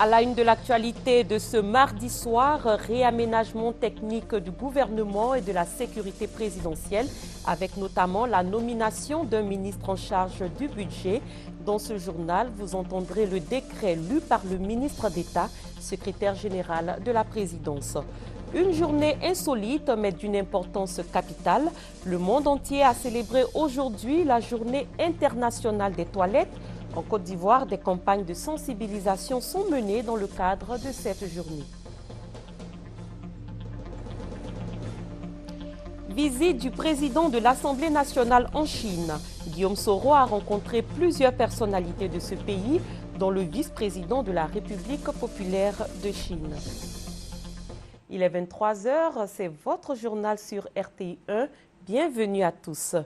À la une de l'actualité de ce mardi soir, réaménagement technique du gouvernement et de la sécurité présidentielle, avec notamment la nomination d'un ministre en charge du budget. Dans ce journal, vous entendrez le décret lu par le ministre d'État, secrétaire général de la présidence. Une journée insolite mais d'une importance capitale. Le monde entier a célébré aujourd'hui la journée internationale des toilettes. En Côte d'Ivoire, des campagnes de sensibilisation sont menées dans le cadre de cette journée. Visite du président de l'Assemblée nationale en Chine. Guillaume Soro a rencontré plusieurs personnalités de ce pays, dont le vice-président de la République populaire de Chine. Il est 23h, c'est votre journal sur RTI 1. Bienvenue à tous.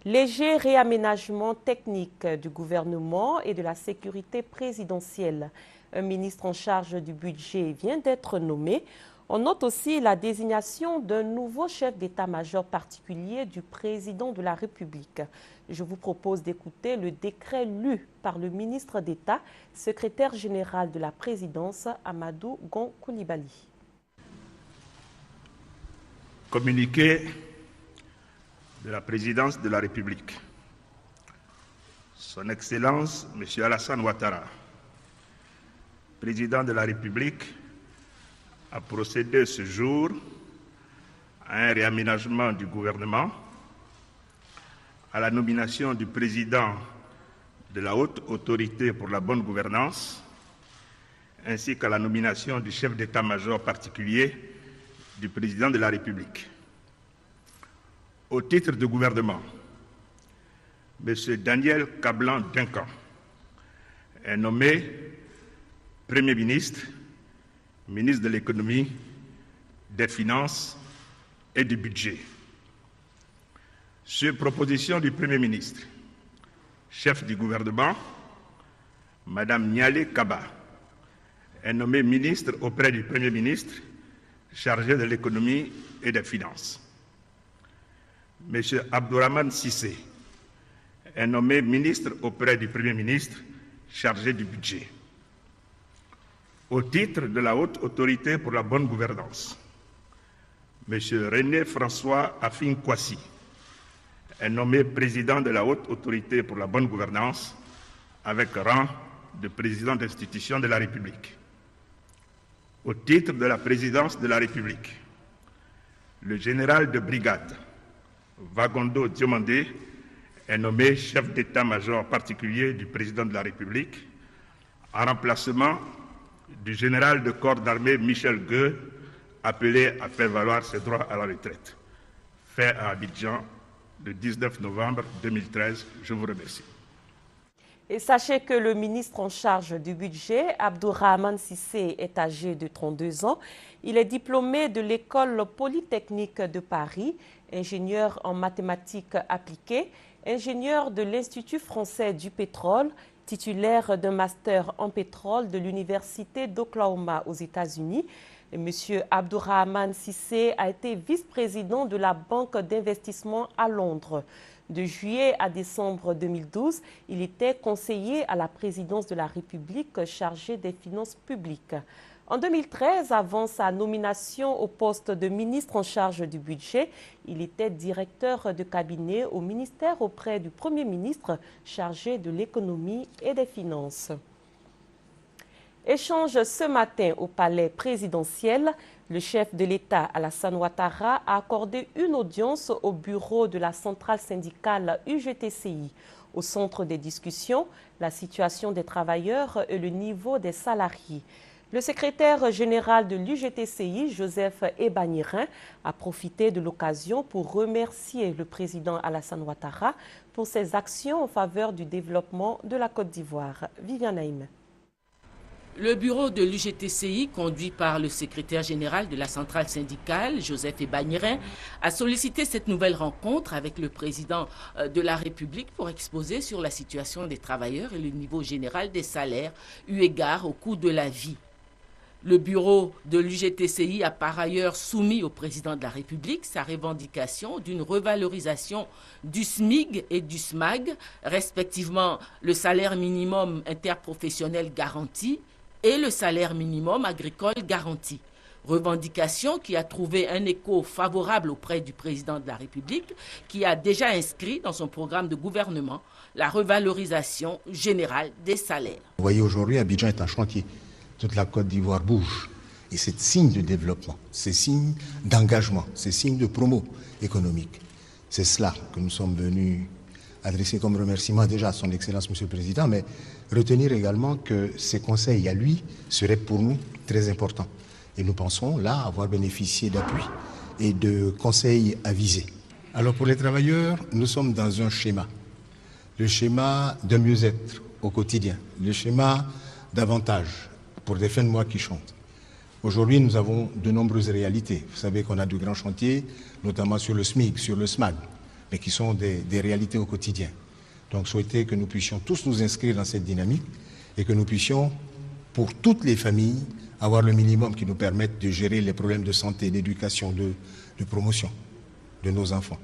Léger réaménagement technique du gouvernement et de la sécurité présidentielle. Un ministre en charge du budget vient d'être nommé. On note aussi la désignation d'un nouveau chef d'état-major particulier du président de la République. Je vous propose d'écouter le décret lu par le ministre d'État, secrétaire général de la présidence, Amadou Gon Coulibaly. Communiqué de la présidence de la République. Son Excellence, M. Alassane Ouattara, président de la République, a procédé ce jour à un réaménagement du gouvernement, à la nomination du président de la Haute Autorité pour la bonne gouvernance, ainsi qu'à la nomination du chef d'état-major particulier du président de la République. Au titre du gouvernement, M. Daniel Kablan-Duncan est nommé Premier ministre, ministre de l'économie, des finances et du budget. Sur proposition du Premier ministre, chef du gouvernement, Mme Nialé Kaba est nommée ministre auprès du Premier ministre, chargé de l'économie et des finances. M. Abdourahmane Cissé est nommé ministre auprès du Premier ministre, chargé du budget. Au titre de la Haute Autorité pour la bonne gouvernance, M. René François Afin Kwasi est nommé président de la Haute Autorité pour la bonne gouvernance avec rang de président d'institution de la République. Au titre de la présidence de la République, le général de brigade Vagondo Diomandé est nommé chef d'état-major particulier du président de la République en remplacement du général de corps d'armée Michel Gueux, appelé à faire valoir ses droits à la retraite. Fait à Abidjan le 19 novembre 2013. Je vous remercie. Et sachez que le ministre en charge du budget, Abdourahmane Cissé, est âgé de 32 ans. Il est diplômé de l'École polytechnique de Paris, ingénieur en mathématiques appliquées, ingénieur de l'Institut français du pétrole, titulaire d'un master en pétrole de l'Université d'Oklahoma aux États-Unis. M. Abdourahmane Cissé a été vice-président de la Banque d'investissement à Londres. De juillet à décembre 2012, il était conseiller à la présidence de la République chargé des finances publiques. En 2013, avant sa nomination au poste de ministre en charge du budget, il était directeur de cabinet au ministère auprès du Premier ministre chargé de l'économie et des finances. Échange ce matin au palais présidentiel. Le chef de l'État, Alassane Ouattara, a accordé une audience au bureau de la centrale syndicale UGTCI. Au centre des discussions, la situation des travailleurs et le niveau des salariés. Le secrétaire général de l'UGTCI, Joseph Ebanirin, a profité de l'occasion pour remercier le président Alassane Ouattara pour ses actions en faveur du développement de la Côte d'Ivoire. Viviane Naïm. Le bureau de l'UGTCI, conduit par le secrétaire général de la centrale syndicale, Joseph Ebanirin, a sollicité cette nouvelle rencontre avec le président de la République pour exposer sur la situation des travailleurs et le niveau général des salaires eu égard au coût de la vie. Le bureau de l'UGTCI a par ailleurs soumis au président de la République sa revendication d'une revalorisation du SMIG et du SMAG, respectivement le salaire minimum interprofessionnel garanti et le salaire minimum agricole garanti. Revendication qui a trouvé un écho favorable auprès du président de la République, qui a déjà inscrit dans son programme de gouvernement la revalorisation générale des salaires. Vous voyez, aujourd'hui, Abidjan est un chantier. Toute la Côte d'Ivoire bouge. Et c'est signe de développement, c'est signe d'engagement, c'est signe de promo économique. C'est cela que nous sommes venus adresser comme remerciement déjà à son Excellence, Monsieur le Président, mais retenir également que ces conseils à lui seraient pour nous très importants. Et nous pensons là avoir bénéficié d'appui et de conseils avisés. Alors pour les travailleurs, nous sommes dans un schéma. Le schéma de mieux-être au quotidien, le schéma d'avantages pour des fins de mois qui chantent. Aujourd'hui, nous avons de nombreuses réalités. Vous savez qu'on a de grands chantiers, notamment sur le SMIC, sur le SMAG, mais qui sont des réalités au quotidien. Donc, souhaiter que nous puissions tous nous inscrire dans cette dynamique et que nous puissions, pour toutes les familles, avoir le minimum qui nous permette de gérer les problèmes de santé, d'éducation, de promotion de nos enfants.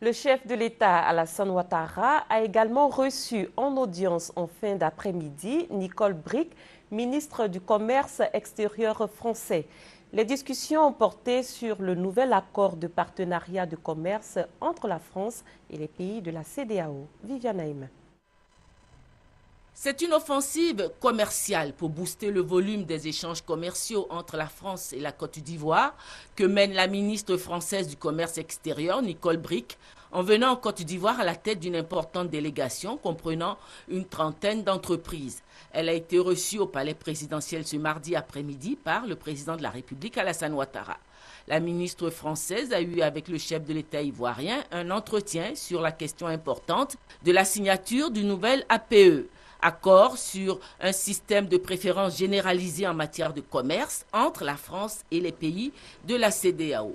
Le chef de l'État, Alassane Ouattara, a également reçu en audience en fin d'après-midi Nicole Bricq, ministre du Commerce extérieur français. Les discussions ont porté sur le nouvel accord de partenariat de commerce entre la France et les pays de la CEDEAO. Viviane Naïm. C'est une offensive commerciale pour booster le volume des échanges commerciaux entre la France et la Côte d'Ivoire que mène la ministre française du Commerce extérieur, Nicole Bricq, en venant en Côte d'Ivoire à la tête d'une importante délégation comprenant une trentaine d'entreprises. Elle a été reçue au palais présidentiel ce mardi après-midi par le président de la République, Alassane Ouattara. La ministre française a eu avec le chef de l'État ivoirien un entretien sur la question importante de la signature du nouvel APE, accord sur un système de préférence généralisé en matière de commerce entre la France et les pays de la CEDEAO.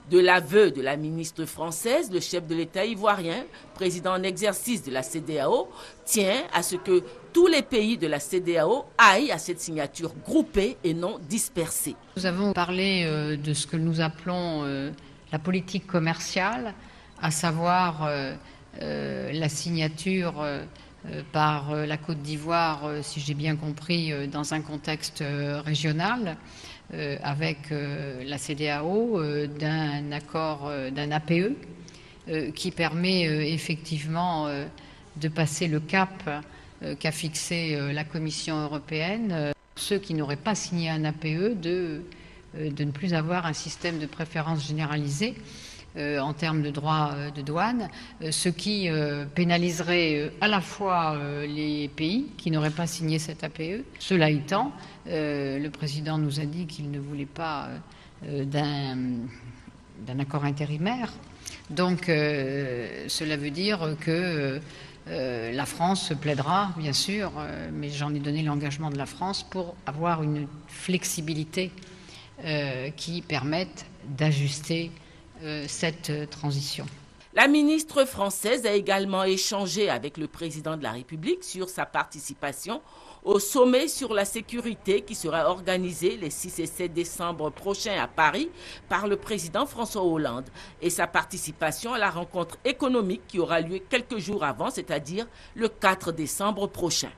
De l'aveu de la ministre française, le chef de l'État ivoirien, président en exercice de la CEDEAO, tient à ce que tous les pays de la CEDEAO aillent à cette signature groupée et non dispersée. Nous avons parlé de ce que nous appelons la politique commerciale, à savoir la signature par la Côte d'Ivoire, si j'ai bien compris, dans un contexte régional, avec la CEDEAO, d'un accord, d'un APE, qui permet effectivement de passer le cap qu'a fixé la Commission européenne. Ceux qui n'auraient pas signé un APE, de ne plus avoir un système de préférence généralisé en termes de droits de douane, ce qui pénaliserait à la fois les pays qui n'auraient pas signé cet APE. Cela étant, le président nous a dit qu'il ne voulait pas d'un accord intérimaire. Donc cela veut dire que la France plaidera, bien sûr, mais j'en ai donné l'engagement de la France pour avoir une flexibilité qui permette d'ajuster cette transition. La ministre française a également échangé avec le président de la République sur sa participation au sommet sur la sécurité qui sera organisé les 6 et 7 décembre prochains à Paris par le président François Hollande et sa participation à la rencontre économique qui aura lieu quelques jours avant, c'est-à-dire le 4 décembre prochain.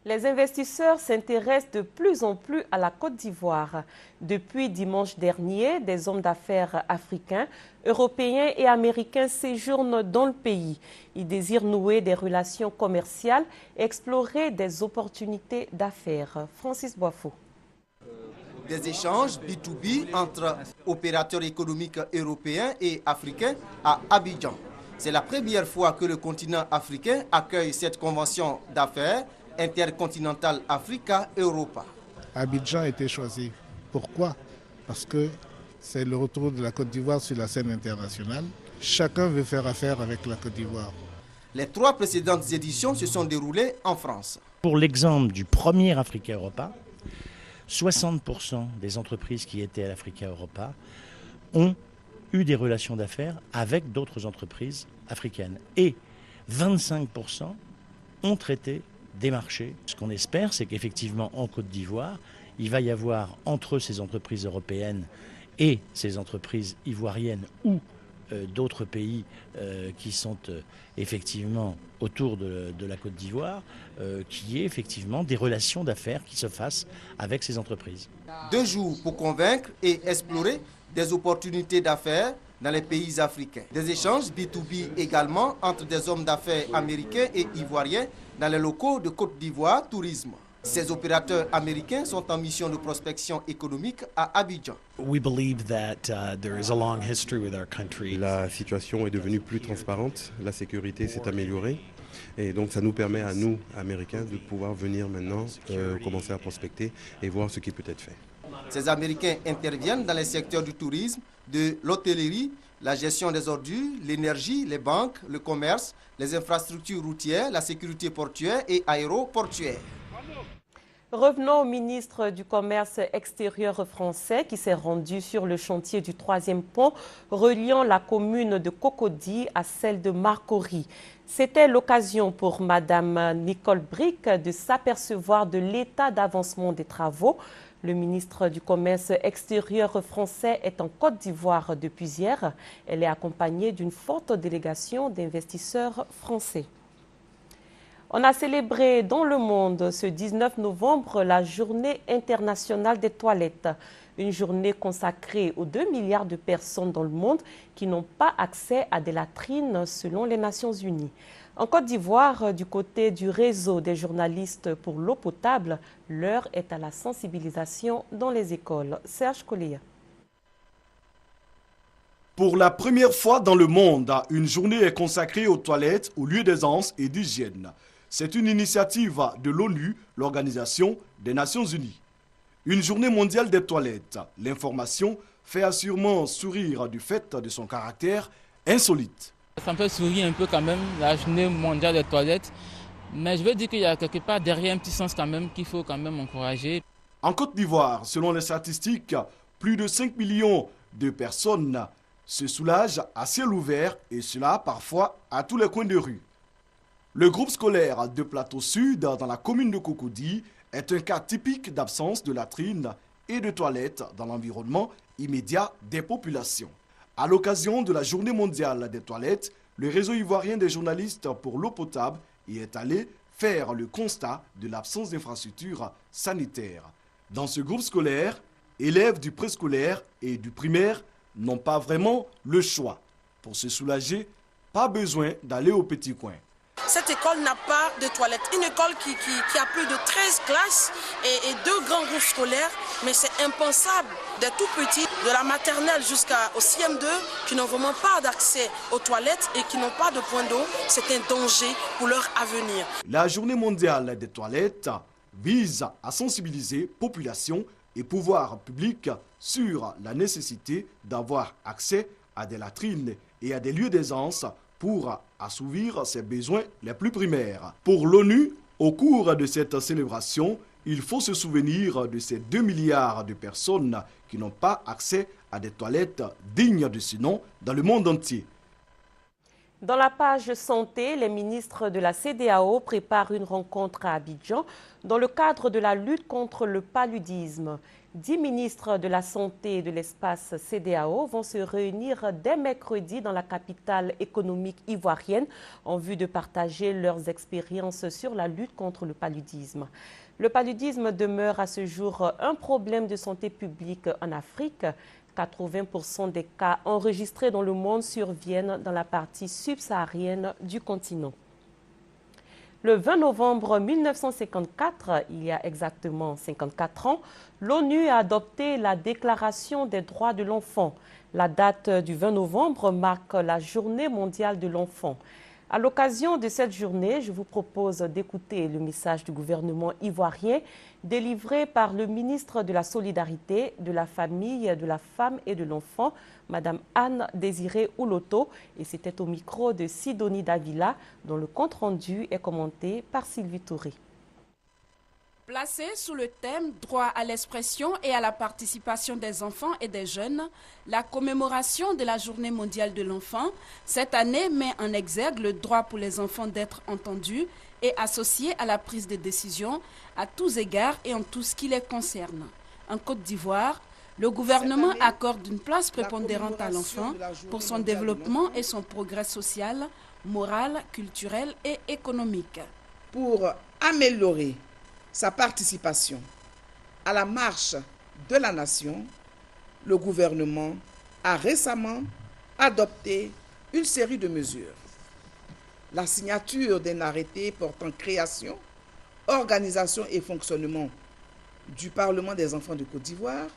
Les investisseurs s'intéressent de plus en plus à la Côte d'Ivoire. Depuis dimanche dernier, des hommes d'affaires africains, européens et américains séjournent dans le pays. Ils désirent nouer des relations commerciales et explorer des opportunités d'affaires. Francis Boifou. Des échanges B2B entre opérateurs économiques européens et africains à Abidjan. C'est la première fois que le continent africain accueille cette convention d'affaires intercontinental Africa-Europa. Abidjan a été choisi. Pourquoi? Parce que c'est le retour de la Côte d'Ivoire sur la scène internationale. Chacun veut faire affaire avec la Côte d'Ivoire. Les 3 précédentes éditions se sont déroulées en France. Pour l'exemple du premier Africa-Europa, 60% des entreprises qui étaient à l'Africa-Europa ont eu des relations d'affaires avec d'autres entreprises africaines. Et 25% ont traité des marchés. Ce qu'on espère, c'est qu'effectivement, en Côte d'Ivoire, il va y avoir entre ces entreprises européennes et ces entreprises ivoiriennes ou d'autres pays qui sont effectivement autour de la Côte d'Ivoire, qu'il y ait effectivement des relations d'affaires qui se fassent avec ces entreprises. 2 jours pour convaincre et explorer des opportunités d'affaires dans les pays africains. Des échanges B2B également entre des hommes d'affaires américains et ivoiriens dans les locaux de Côte d'Ivoire Tourisme. Ces opérateurs américains sont en mission de prospection économique à Abidjan. La situation est devenue plus transparente, la sécurité s'est améliorée et donc ça nous permet à nous, Américains, de pouvoir venir maintenant commencer à prospecter et voir ce qui peut être fait. Ces Américains interviennent dans les secteurs du tourisme, de l'hôtellerie, la gestion des ordures, l'énergie, les banques, le commerce, les infrastructures routières, la sécurité portuaire et aéroportuaire. Revenons au ministre du Commerce extérieur français qui s'est rendu sur le chantier du 3e pont reliant la commune de Cocody à celle de Marcory. C'était l'occasion pour Madame Nicole Bricq de s'apercevoir de l'état d'avancement des travaux. Le ministre du Commerce extérieur français est en Côte d'Ivoire depuis hier. Elle est accompagnée d'une forte délégation d'investisseurs français. On a célébré dans le monde ce 19 novembre la Journée internationale des toilettes. Une journée consacrée aux 2 milliards de personnes dans le monde qui n'ont pas accès à des latrines selon les Nations Unies. En Côte d'Ivoire, du côté du réseau des journalistes pour l'eau potable, l'heure est à la sensibilisation dans les écoles. Serge Collia. Pour la première fois dans le monde, une journée est consacrée aux toilettes, aux lieux d'aisance et d'hygiène. C'est une initiative de l'ONU, l'Organisation des Nations Unies. Une journée mondiale des toilettes. L'information fait assurément sourire du fait de son caractère insolite. Ça me fait sourire un peu quand même, la journée mondiale des toilettes. Mais je veux dire qu'il y a quelque part derrière un petit sens quand même qu'il faut quand même encourager. En Côte d'Ivoire, selon les statistiques, plus de 5 millions de personnes se soulagent à ciel ouvert et cela parfois à tous les coins de rue. Le groupe scolaire de Plateau Sud, dans la commune de Cocody, est un cas typique d'absence de latrines et de toilettes dans l'environnement immédiat des populations. À l'occasion de la Journée mondiale des toilettes, le réseau ivoirien des journalistes pour l'eau potable y est allé faire le constat de l'absence d'infrastructures sanitaires. Dans ce groupe scolaire, élèves du préscolaire et du primaire n'ont pas vraiment le choix. Pour se soulager, pas besoin d'aller au petit coin. Cette école n'a pas de toilettes. Une école qui a plus de 13 classes et 2 grands groupes scolaires, mais c'est impensable des tout petits, de la maternelle jusqu'au CM2, qui n'ont vraiment pas d'accès aux toilettes et qui n'ont pas de point d'eau. C'est un danger pour leur avenir. La Journée mondiale des toilettes vise à sensibiliser population et pouvoirs publics sur la nécessité d'avoir accès à des latrines et à des lieux d'aisance pour assouvir ses besoins les plus primaires. Pour l'ONU, au cours de cette célébration, il faut se souvenir de ces 2 milliards de personnes qui n'ont pas accès à des toilettes dignes de ce nom dans le monde entier. Dans la page santé, les ministres de la CEDEAO préparent une rencontre à Abidjan dans le cadre de la lutte contre le paludisme. 10 ministres de la santé et de l'espace CEDEAO vont se réunir dès mercredi dans la capitale économique ivoirienne en vue de partager leurs expériences sur la lutte contre le paludisme. Le paludisme demeure à ce jour un problème de santé publique en Afrique. 80% des cas enregistrés dans le monde surviennent dans la partie subsaharienne du continent. Le 20 novembre 1954, il y a exactement 54 ans, l'ONU a adopté la Déclaration des droits de l'enfant. La date du 20 novembre marque la Journée mondiale de l'enfant. À l'occasion de cette journée, je vous propose d'écouter le message du gouvernement ivoirien délivré par le ministre de la Solidarité, de la Famille, de la Femme et de l'Enfant, Madame Anne Désirée Ouloto, et c'était au micro de Sidonie Davila, dont le compte-rendu est commenté par Sylvie Touré. Placé sous le thème « Droit à l'expression et à la participation des enfants et des jeunes », la commémoration de la Journée mondiale de l'enfant, cette année met en exergue le droit pour les enfants d'être entendus et associés à la prise de décision à tous égards et en tout ce qui les concerne. En Côte d'Ivoire, Le gouvernement accorde une place prépondérante à l'enfant pour son développement et son progrès social, moral, culturel et économique. Pour améliorer sa participation à la marche de la nation, le gouvernement a récemment adopté une série de mesures. La signature d'un arrêté portant création, organisation et fonctionnement du Parlement des enfants de Côte d'Ivoire,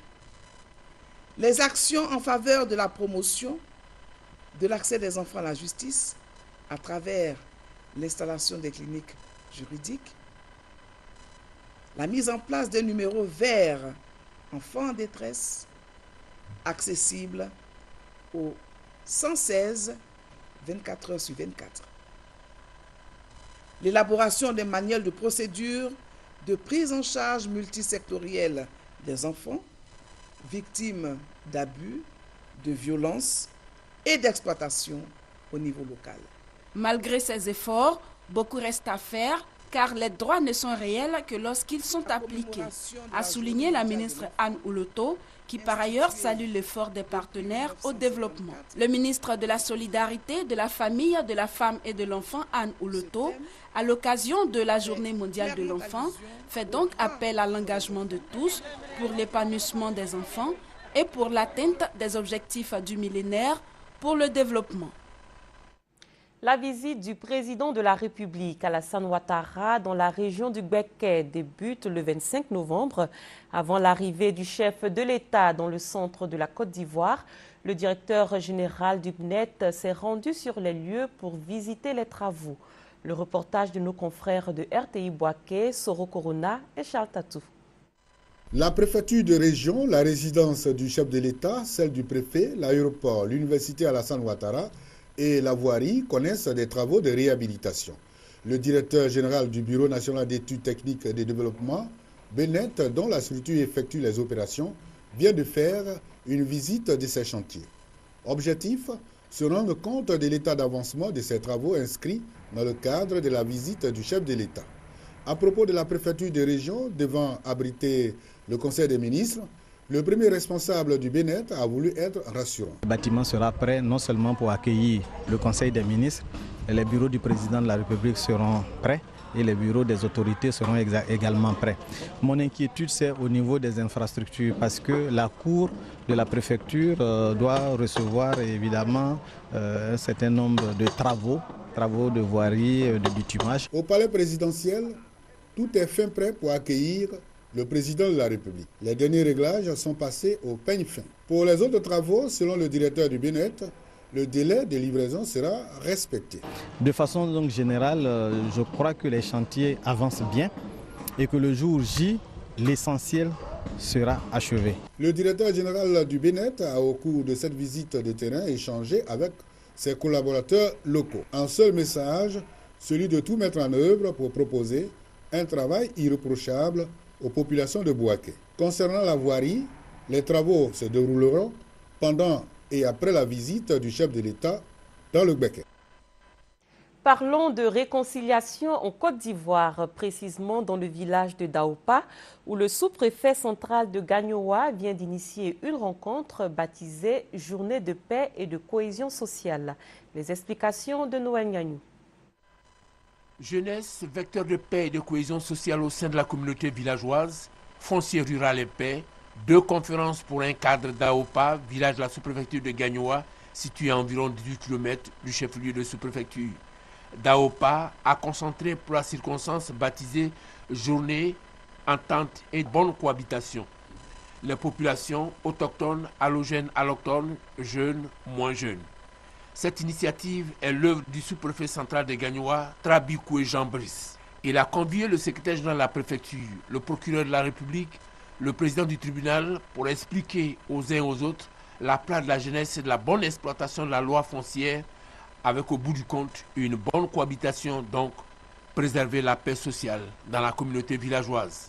les actions en faveur de la promotion de l'accès des enfants à la justice à travers l'installation des cliniques juridiques, la mise en place d'un numéro vert enfants en détresse accessible au 116 24 heures sur 24. L'élaboration d'un manuel de procédure de prise en charge multisectorielle des enfants victimes d'abus, de violences et d'exploitation au niveau local. Malgré ces efforts, beaucoup reste à faire car les droits ne sont réels que lorsqu'ils sont appliqués, a souligné la ministre Anne Ouloto, qui par ailleurs salue l'effort des partenaires au développement. Le ministre de la Solidarité, de la Famille, de la Femme et de l'Enfant, Anne Ouloto, à l'occasion de la Journée mondiale de l'enfant, fait donc appel à l'engagement de tous pour l'épanouissement des enfants et pour l'atteinte des objectifs du millénaire pour le développement. La visite du président de la République, Alassane Ouattara, dans la région du Gbeke débute le 25 novembre. Avant l'arrivée du chef de l'État dans le centre de la Côte d'Ivoire, le directeur général du BNET s'est rendu sur les lieux pour visiter les travaux. Le reportage de nos confrères de RTI Boaké, Soro Corona et Charles Tatou. La préfecture de région, la résidence du chef de l'État, celle du préfet, l'aéroport, l'université Alassane Ouattara et la voirie connaissent des travaux de réhabilitation. Le directeur général du Bureau national d'études techniques et de développement, BNET, dont la structure effectue les opérations, vient de faire une visite de ces chantiers. Objectif, se rendre compte de l'état d'avancement de ces travaux inscrits dans le cadre de la visite du chef de l'État. À propos de la préfecture de région devant abriter le Conseil des ministres, le premier responsable du BNET a voulu être rassurant. Le bâtiment sera prêt non seulement pour accueillir le Conseil des ministres, les bureaux du président de la République seront prêts et les bureaux des autorités seront également prêts. Mon inquiétude, c'est au niveau des infrastructures parce que la cour de la préfecture doit recevoir évidemment un certain nombre de travaux de voirie, de bitumage. Au palais présidentiel, tout est fin prêt pour accueillir le président de la République. Les derniers réglages sont passés au peigne fin. Pour les autres travaux, selon le directeur du BNET, le délai de livraison sera respecté. De façon donc générale, je crois que les chantiers avancent bien et que le jour J, l'essentiel sera achevé. Le directeur général du BNET a, au cours de cette visite de terrain, échangé avec ses collaborateurs locaux. Un seul message, celui de tout mettre en œuvre pour proposer un travail irréprochable aux populations de Boaké. Concernant la voirie, les travaux se dérouleront pendant et après la visite du chef de l'État dans le Gbeke. Parlons de réconciliation en Côte d'Ivoire, précisément dans le village de Daoupa, où le sous-préfet central de Gagnoa vient d'initier une rencontre baptisée Journée de paix et de cohésion sociale. Les explications de Noël Gagnou. Jeunesse, vecteur de paix et de cohésion sociale au sein de la communauté villageoise, foncier rural et paix, 2 conférences pour un cadre d'Aopa, village de la sous-préfecture de Gagnoa, situé à environ 18 km du chef-lieu de sous-préfecture. Daopa a concentré pour la circonstance baptisée Journée, entente et bonne cohabitation. Les populations autochtones, allogènes, allochtones, jeunes, moins jeunes. Cette initiative est l'œuvre du sous-préfet central de Gagnoa, Trabikoué Jean Brice. Il a convié le secrétaire général de la préfecture, le procureur de la République, le président du tribunal pour expliquer aux uns et aux autres la place de la jeunesse et de la bonne exploitation de la loi foncière avec au bout du compte une bonne cohabitation, donc préserver la paix sociale dans la communauté villageoise.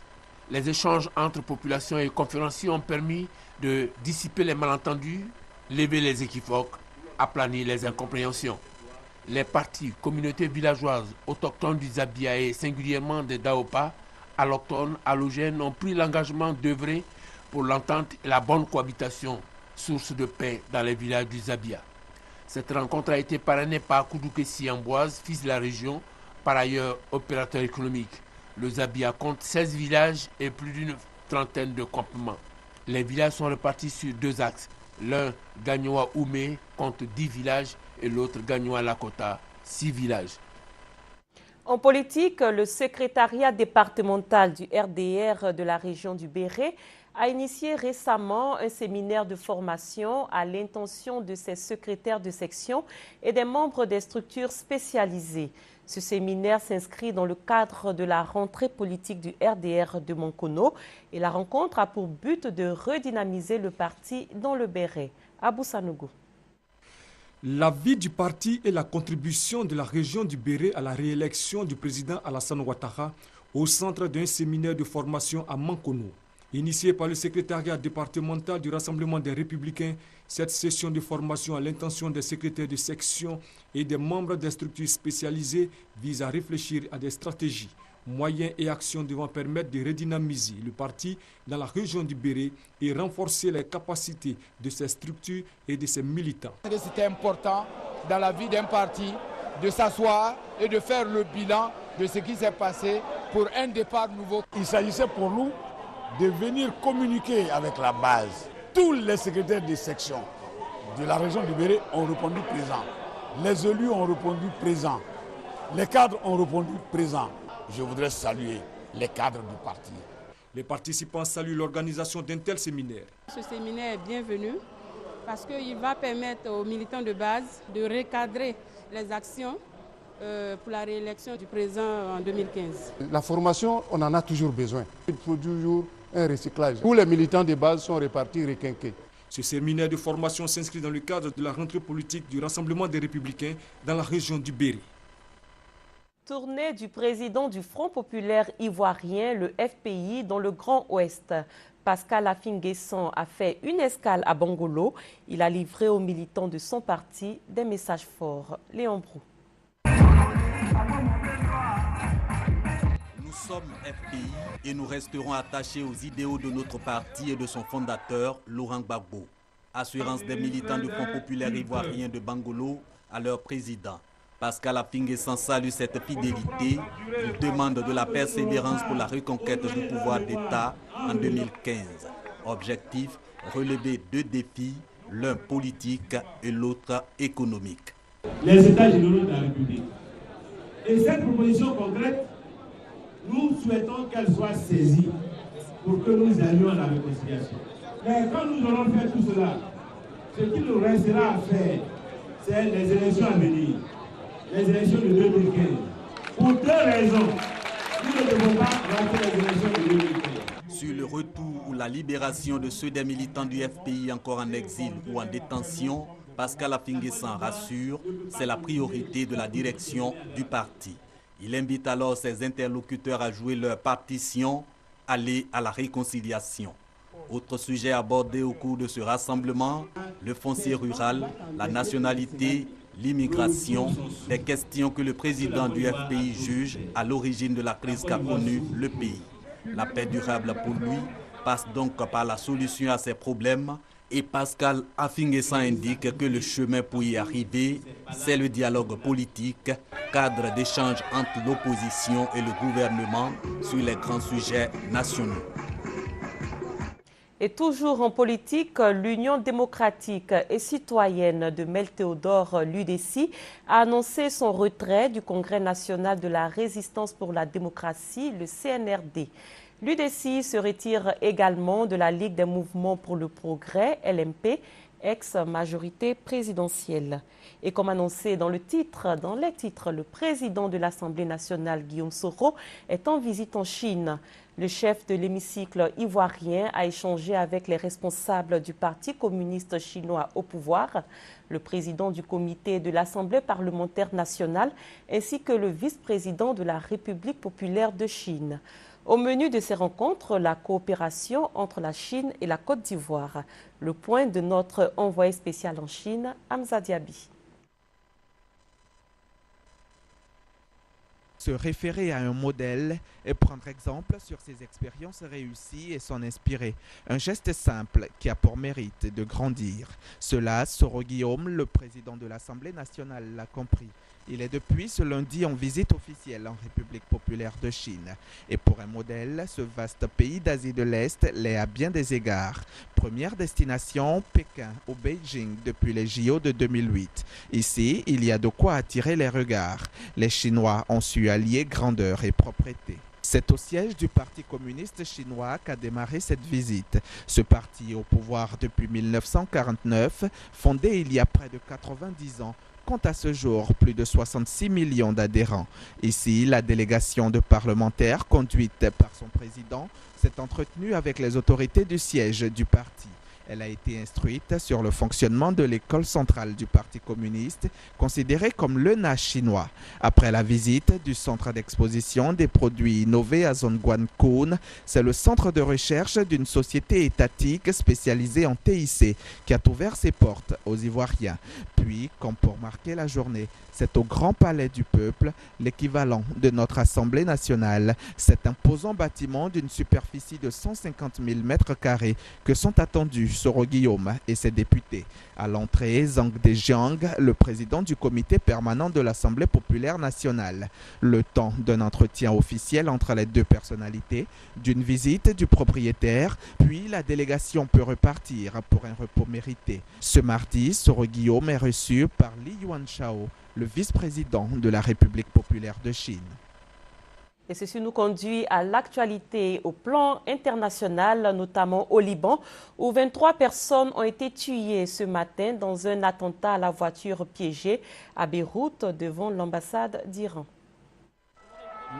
Les échanges entre populations et conférenciers ont permis de dissiper les malentendus, lever les équivoques, aplanir les incompréhensions. Les partis, communautés villageoises, autochtones du Zabia et singulièrement des Daopa, allochtones, allogènes, ont pris l'engagement d'œuvrer pour l'entente et la bonne cohabitation, source de paix dans les villages du Zabia. Cette rencontre a été parrainée par Koudoukessi Amboise, fils de la région, par ailleurs opérateur économique. Le Zabia compte 16 villages et plus d'une trentaine de campements. Les villages sont répartis sur 2 axes. L'un, Gagnoa-Oumé, compte 10 villages et l'autre, Gagnoa-Lakota, 6 villages. En politique, le secrétariat départemental du RDR de la région du Béret a initié récemment un séminaire de formation à l'intention de ses secrétaires de section et des membres des structures spécialisées. Ce séminaire s'inscrit dans le cadre de la rentrée politique du RDR de Monkono et la rencontre a pour but de redynamiser le parti dans le Béret. Abou Sanougou. La vie du parti et la contribution de la région du Béret à la réélection du président Alassane Ouattara au centre d'un séminaire de formation à Monkono. Initié par le secrétariat départemental du Rassemblement des Républicains, cette session de formation à l'intention des secrétaires de section et des membres des structures spécialisées vise à réfléchir à des stratégies, moyens et actions devant permettre de redynamiser le parti dans la région du Béret et renforcer les capacités de ces structures et de ses militants. C'était important dans la vie d'un parti de s'asseoir et de faire le bilan de ce qui s'est passé pour un départ nouveau. Il s'agissait pour nous de venir communiquer avec la base. Tous les secrétaires de section de la région du Béret ont répondu présent. Les élus ont répondu présent. Les cadres ont répondu présent. Je voudrais saluer les cadres du parti. Les participants saluent l'organisation d'un tel séminaire. Ce séminaire est bienvenu parce qu'il va permettre aux militants de base de recadrer les actions pour la réélection du président en 2015. La formation, on en a toujours besoin. Il faut toujours un recyclage. Tous les militants de base sont répartis, requinqués. Ce séminaire de formation s'inscrit dans le cadre de la rentrée politique du Rassemblement des Républicains dans la région du Béret. Tournée du président du Front populaire ivoirien, le FPI, dans le Grand Ouest. Pascal Affi-N'Guessan a fait une escale à Bangolo. Il a livré aux militants de son parti des messages forts. Léon Brou. Nous sommes FPI et nous resterons attachés aux idéaux de notre parti et de son fondateur, Laurent Gbagbo. Assurance des militants du Front populaire ivoirien de Bangolo à leur président. Pascal Affi-N'Guessan salue cette fidélité. Il demande de la persévérance pour la reconquête du pouvoir d'État en 2015. Objectif, relever 2 défis, l'un politique et l'autre économique. Les États généraux de la République. Et cette proposition concrète, nous souhaitons qu'elle soit saisie pour que nous allions à la réconciliation. Mais quand nous aurons fait tout cela, ce qu'il nous restera à faire, c'est les élections à venir. Les élections de 2015. Pour 2 raisons, nous ne devons pas rater les élections de 2015. Sur le retour ou la libération de ceux des militants du FPI encore en exil ou en détention, Pascal Affi-N'Guessan rassure, c'est la priorité de la direction du parti. Il invite alors ses interlocuteurs à jouer leur partition, aller à la réconciliation. Autre sujet abordé au cours de ce rassemblement, le foncier rural, la nationalité, l'immigration, des questions que le président du FPI juge à l'origine de la crise qu'a connue le pays. La paix durable pour lui passe donc par la solution à ces problèmes et Pascal Affi-N'Guessan indique que le chemin pour y arriver, c'est le dialogue politique, cadre d'échange entre l'opposition et le gouvernement sur les grands sujets nationaux. Et toujours en politique, l'Union démocratique et citoyenne de Mel Théodore, l'UDC, a annoncé son retrait du Congrès national de la résistance pour la démocratie, le CNRD. L'UDC se retire également de la Ligue des mouvements pour le progrès, LMP, ex-majorité présidentielle. Et comme annoncé dans les titres, le président de l'Assemblée nationale, Guillaume Soro, est en visite en Chine. Le chef de l'hémicycle ivoirien a échangé avec les responsables du Parti communiste chinois au pouvoir, le président du comité de l'Assemblée parlementaire nationale, ainsi que le vice-président de la République populaire de Chine. Au menu de ces rencontres, la coopération entre la Chine et la Côte d'Ivoire. Le point de notre envoyé spécial en Chine, Hamza Diaby. Se référer à un modèle et prendre exemple sur ses expériences réussies et s'en inspirer. Un geste simple qui a pour mérite de grandir. Cela, Soro Guillaume, le président de l'Assemblée nationale, l'a compris. Il est depuis ce lundi en visite officielle en République populaire de Chine. Et pour un modèle, ce vaste pays d'Asie de l'Est l'est à bien des égards. Première destination, Pékin ou Beijing depuis les JO de 2008. Ici, il y a de quoi attirer les regards. Les Chinois ont su allier grandeur et propreté. C'est au siège du Parti communiste chinois qu'a démarré cette visite. Ce parti au pouvoir depuis 1949, fondé il y a près de 90 ans, compte à ce jour plus de 66 millions d'adhérents. Ici, la délégation de parlementaires conduite par son président s'est entretenue avec les autorités du siège du parti. Elle a été instruite sur le fonctionnement de l'école centrale du Parti communiste, considérée comme l'ENA chinois. Après la visite du centre d'exposition des produits innovés à Zhongguancun, c'est le centre de recherche d'une société étatique spécialisée en TIC qui a ouvert ses portes aux Ivoiriens. Puis, comme pour marquer la journée, c'est au Grand Palais du Peuple, l'équivalent de notre Assemblée nationale, cet imposant bâtiment d'une superficie de 150 000 mètres carrés que sont attendus Soro Guillaume et ses députés. À l'entrée, Zhang Dejiang, le président du comité permanent de l'Assemblée populaire nationale. Le temps d'un entretien officiel entre les deux personnalités, d'une visite du propriétaire, puis la délégation peut repartir pour un repos mérité. Ce mardi, Soro Guillaume est reçu par Li Yuanchao, le vice-président de la République populaire de Chine. Et ceci nous conduit à l'actualité au plan international, notamment au Liban, où 23 personnes ont été tuées ce matin dans un attentat à la voiture piégée à Beyrouth devant l'ambassade d'Iran.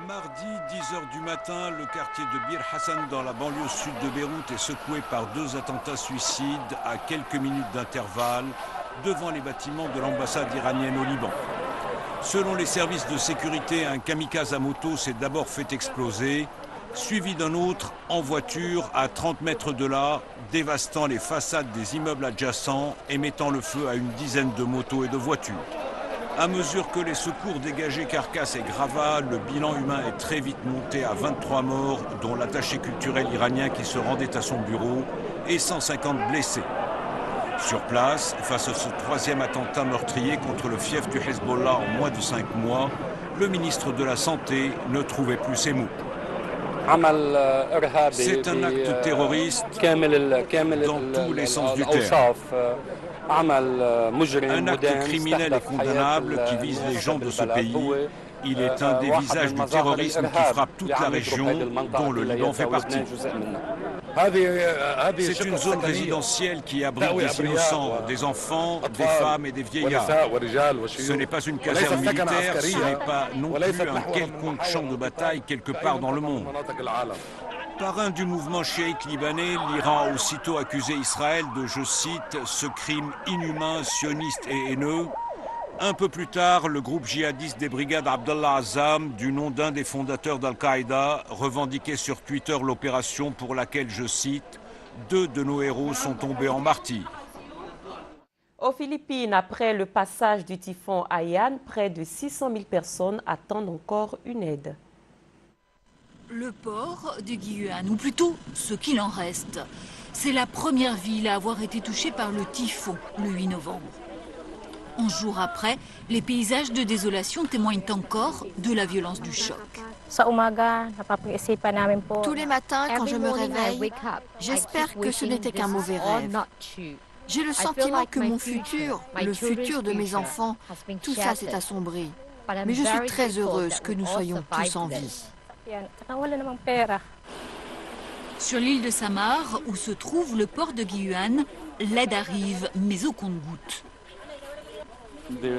Mardi, 10h du matin, le quartier de Bir Hassan dans la banlieue sud de Beyrouth est secoué par 2 attentats suicides à quelques minutes d'intervalle devant les bâtiments de l'ambassade iranienne au Liban. Selon les services de sécurité, un kamikaze à moto s'est d'abord fait exploser, suivi d'un autre en voiture à 30 mètres de là, dévastant les façades des immeubles adjacents et mettant le feu à une dizaine de motos et de voitures. À mesure que les secours dégageaient carcasses et gravats, le bilan humain est très vite monté à 23 morts, dont l'attaché culturel iranien qui se rendait à son bureau, et 150 blessés. Sur place, face à ce 3e attentat meurtrier contre le fief du Hezbollah en moins de 5 mois, le ministre de la Santé ne trouvait plus ses mots. C'est un acte terroriste dans tous les sens du terme. Un acte criminel et condamnable qui vise les gens de ce pays. Il est un des visages du terrorisme qui frappe toute la région, dont le Liban fait partie. C'est une zone résidentielle qui abrite des innocents, des enfants, des femmes et des vieillards. Ce n'est pas une caserne militaire, ce n'est pas non plus un quelconque champ de bataille quelque part dans le monde. Parrain du mouvement chiite libanais, l'Iran a aussitôt accusé Israël de, je cite, « ce crime inhumain, sioniste et haineux ». Un peu plus tard, le groupe djihadiste des brigades Abdallah Azzam, du nom d'un des fondateurs d'Al-Qaïda, revendiquait sur Twitter l'opération pour laquelle, je cite, « 2 de nos héros sont tombés en martyrs ». Aux Philippines, après le passage du typhon Haiyan, près de 600 000 personnes attendent encore une aide. Le port de Guiyuan, ou plutôt ce qu'il en reste, c'est la première ville à avoir été touchée par le typhon le 8 novembre. 11 jours après, les paysages de désolation témoignent encore de la violence du choc. Tous les matins, quand je me réveille, j'espère que ce n'était qu'un mauvais rêve. J'ai le sentiment que mon futur, le futur de mes enfants, tout ça s'est assombri. Mais je suis très heureuse que nous soyons tous en vie. Sur l'île de Samar, où se trouve le port de Guiyuan, l'aide arrive, mais au compte-gouttes. Il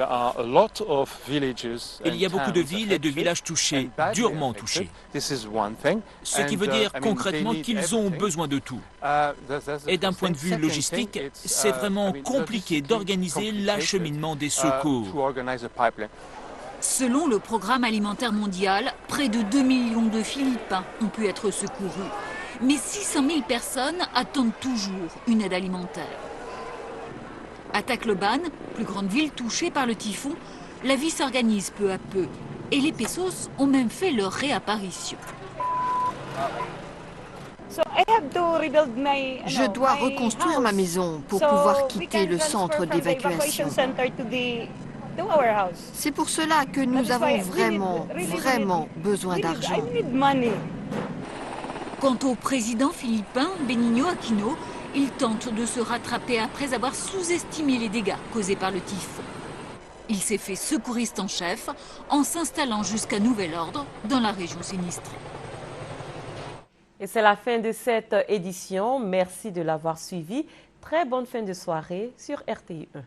y a beaucoup de villes et de villages touchés, durement touchés. Ce qui veut dire concrètement qu'ils ont besoin de tout. Et d'un point de vue logistique, c'est vraiment compliqué d'organiser l'acheminement des secours. Selon le Programme alimentaire mondial, près de 2 millions de Philippins ont pu être secourus. Mais 600 000 personnes attendent toujours une aide alimentaire. À Tacloban, plus grande ville touchée par le typhon, la vie s'organise peu à peu. Et les pesos ont même fait leur réapparition. Je dois reconstruire ma maison pour pouvoir quitter le centre d'évacuation. C'est pour cela que nous avons vraiment besoin d'argent. Quant au président philippin Benigno Aquino, il tente de se rattraper après avoir sous-estimé les dégâts causés par le typhon. Il s'est fait secouriste en chef en s'installant jusqu'à nouvel ordre dans la région sinistrée. Et c'est la fin de cette édition. Merci de l'avoir suivi. Très bonne fin de soirée sur RTI 1.